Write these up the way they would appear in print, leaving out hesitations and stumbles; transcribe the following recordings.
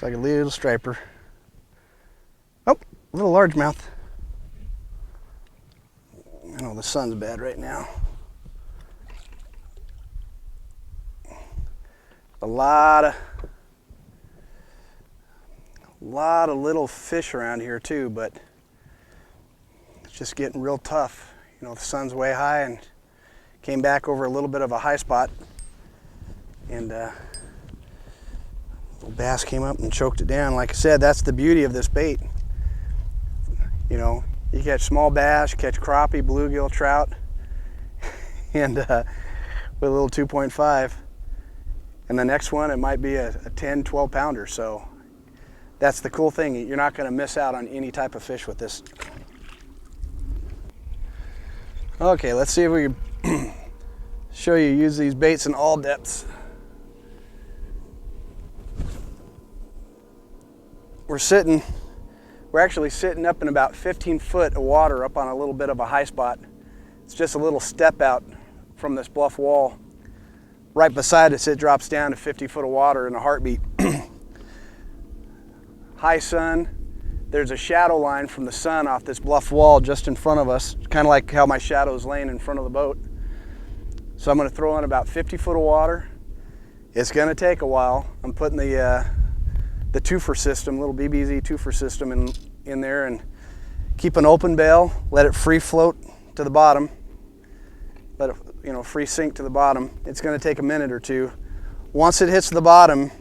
like a little striper. Oh, a little largemouth. I know the sun's bad right now. A lot of little fish around here too, but it's just getting real tough. You know, the sun's way high and came back over a little bit of a high spot, and little bass came up and choked it down. Like I said, that's the beauty of this bait. You know, you catch small bass, you catch crappie, bluegill, trout, and with a little 2.5. And the next one, it might be a 10, 12 pounder. So that's the cool thing. You're not going to miss out on any type of fish with this. Okay, let's see if we can show you use these baits in all depths. We're actually sitting up in about 15 foot of water up on a little bit of a high spot. It's just a little step out from this bluff wall. Right beside us, it drops down to 50 foot of water in a heartbeat. High sun, there's a shadow line from the sun off this bluff wall just in front of us, kind of like how my shadow is laying in front of the boat. So I'm going to throw in about 50 foot of water. It's going to take a while. I'm putting the twofer system, little BBZ twofer system in there, and keep an open bail, let it free float to the bottom, let it, you know, free sink to the bottom. It's going to take a minute or two. Once it hits the bottom,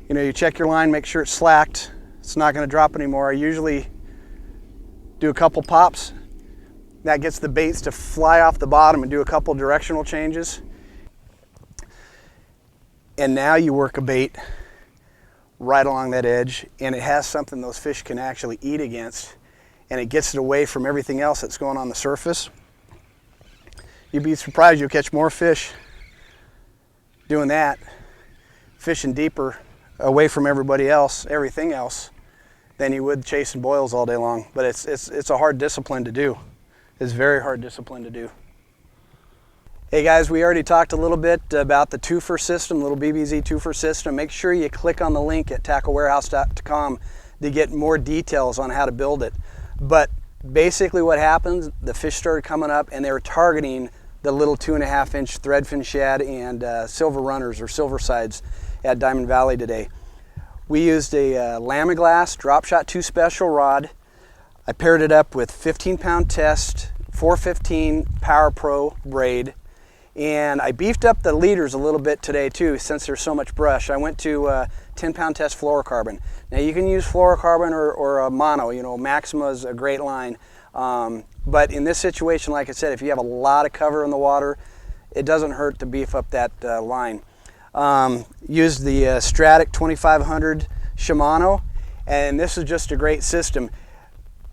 you know, you check your line, make sure it's slacked. It's not going to drop anymore. I usually do a couple pops. That gets the baits to fly off the bottom and do a couple directional changes. And now you work a bait right along that edge, and it has something those fish can actually eat against, and it gets it away from everything else that's going on the surface. You'd be surprised you'll catch more fish doing that, fishing deeper away from everybody else, everything else, than you would chasing boils all day long. But it's a hard discipline to do. It's very hard discipline to do. Hey guys, we already talked a little bit about the twofer system, little BBZ twofer system. Make sure you click on the link at tacklewarehouse.com to get more details on how to build it. But basically what happens, the fish started coming up and they were targeting the little 2.5-inch threadfin shad and silver runners or silver sides at Diamond Valley today. We used a Lamiglass Drop Shot 2 Special rod. I paired it up with 15-pound test, 415 Power Pro braid, and I beefed up the leaders a little bit today too, since there's so much brush. I went to 10-pound test fluorocarbon. Now you can use fluorocarbon or a mono. You know, Maxima is a great line. But in this situation, like I said, if you have a lot of cover in the water, it doesn't hurt to beef up that line. Used the Stratic 2500 Shimano, and this is just a great system.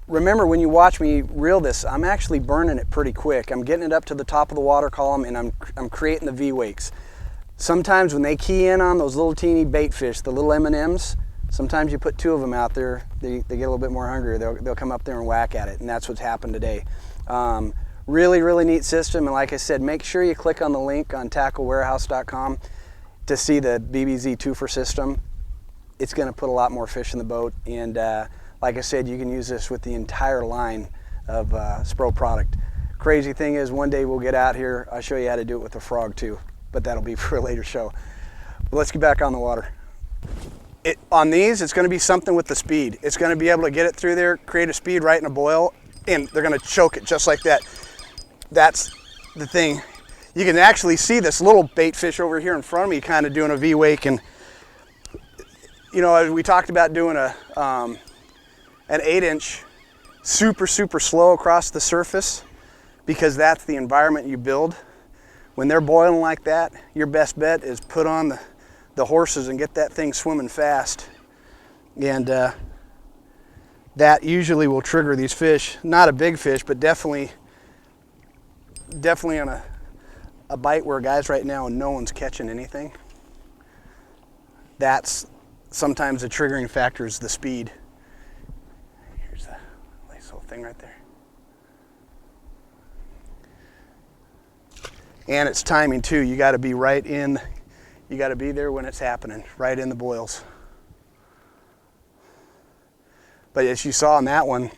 Remember, when you watch me reel this, I'm actually burning it pretty quick. I'm getting it up to the top of the water column, and I'm creating the V-wakes. Sometimes when they key in on those little teeny bait fish, the little M&Ms, sometimes you put 2 of them out there, they get a little bit more hungry. They'll come up there and whack at it, and that's what's happened today. Really, really neat system, and like I said, make sure you click on the link on tacklewarehouse.com to see the BBZ twofer system. It's going to put a lot more fish in the boat, and like I said, you can use this with the entire line of Spro product. Crazy thing is, one day we'll get out here, I'll show you how to do it with a frog too, but that'll be for a later show. But let's get back on the water. On these, it's going to be something with the speed. It's going to be able to get it through there, create a speed right in a boil, and they're going to choke it just like that. That's the thing. You can actually see this little bait fish over here in front of me kind of doing a V-wake, and you know, we talked about doing an 8-inch super slow across the surface, because that's the environment you build. When they're boiling like that, your best bet is put on the horses and get that thing swimming fast, and that usually will trigger these fish. Not a big fish, but definitely on a bite where guys right now and no one's catching anything. That's sometimes the triggering factor is the speed. Here's the nice little thing right there. And it's timing too. You got to be right in, you got to be there when it's happening, right in the boils. But as you saw in that one,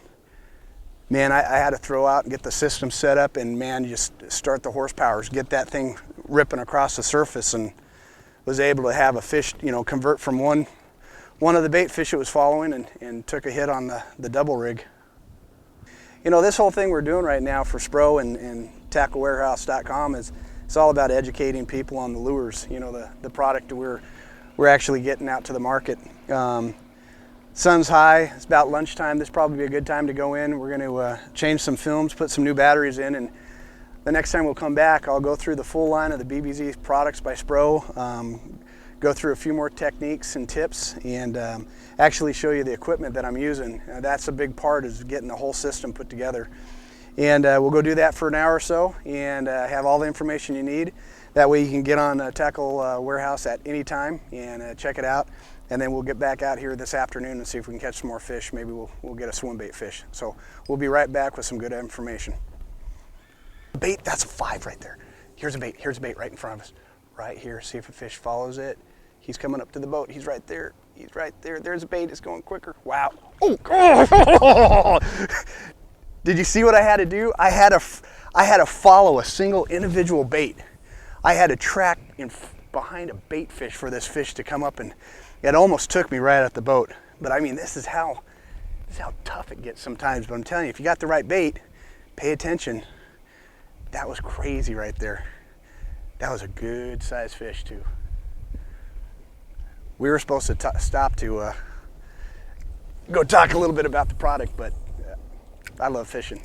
man, I had to throw out and get the system set up, and man, just start the horsepowers, get that thing ripping across the surface, and was able to have a fish, you know, convert from one of the bait fish it was following and took a hit on the double rig. You know, this whole thing we're doing right now for Spro and tacklewarehouse.com is it's all about educating people on the lures, you know, the product we're actually getting out to the market. Sun's high, it's about lunchtime. This probably be a good time to go in. We're going to change some films, put some new batteries in, and the next time we'll come back, I'll go through the full line of the BBZ products by Spro, go through a few more techniques and tips, and actually show you the equipment that I'm using. That's a big part, is getting the whole system put together. And we'll go do that for an hour or so, and have all the information you need. That way you can get on Tackle Warehouse at any time and check it out. And then we'll get back out here this afternoon and see if we can catch some more fish. Maybe we'll get a swim bait fish. So we'll be right back with some good information. Bait, that's a 5 right there. Here's a bait right in front of us. Right here, see if a fish follows it. He's coming up to the boat. He's right there. He's right there. There's a bait, it's going quicker. Wow. Oh! Did you see what I had to do? I had to follow a single individual bait. I had to track behind a bait fish for this fish to come up, and it almost took me right at the boat. But I mean, this is how tough it gets sometimes. But I'm telling you, if you got the right bait, pay attention. That was crazy right there. That was a good sized fish too. We were supposed to stop to go talk a little bit about the product, but I love fishing.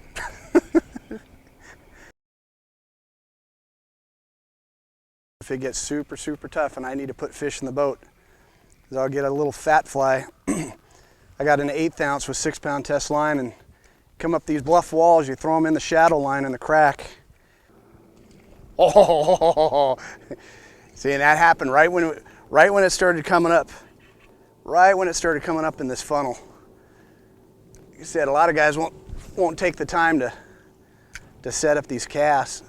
If it gets super tough and I need to put fish in the boat, I'll get a little fat fly. I got an 1/8 ounce with 6-pound test line, and come up these bluff walls, you throw them in the shadow line in the crack. Oh, see, and that happened right when it started coming up. Right when it started coming up in this funnel. Like I said, a lot of guys won't take the time to set up these casts.